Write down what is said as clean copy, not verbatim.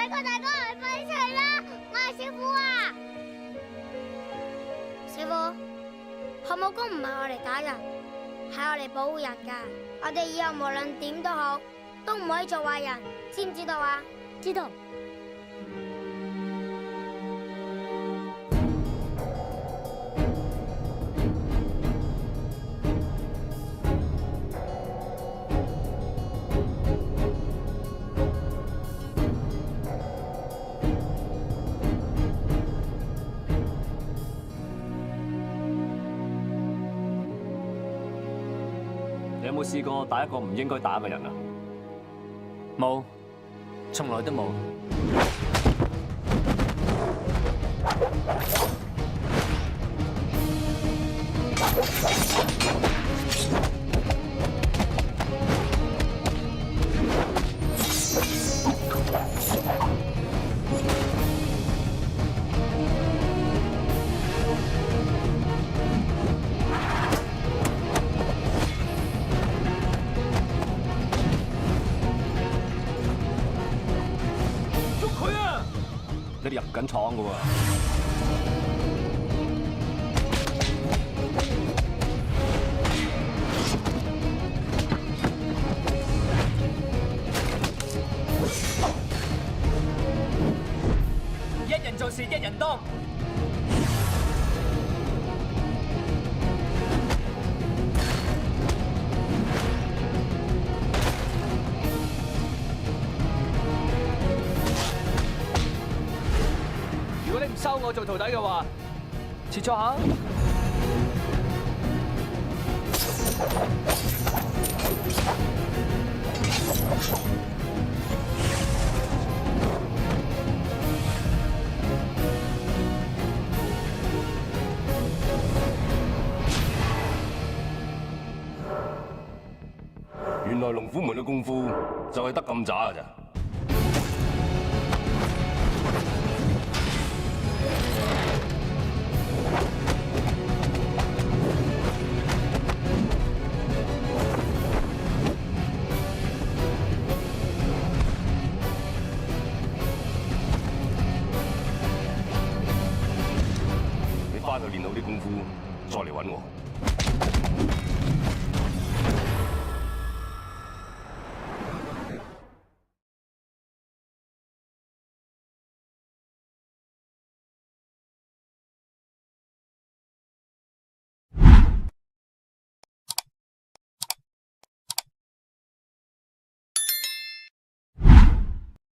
大哥，快起嚟啦！我係師傅啊！師傅，寒武功唔係我嚟打人，係我嚟保護人噶。我哋以後無論點都好，都唔可以做壞人，知唔知道啊？知道。你有冇試過打一個唔應該打嘅人啊？冇，從來都冇。你哋入緊廠噶喎！一人做事一人當。如果你唔收我做徒弟嘅話，切磋下。原來龍虎門嘅功夫就係得咁渣㗎咋？你翻去練好啲功夫，再嚟揾我。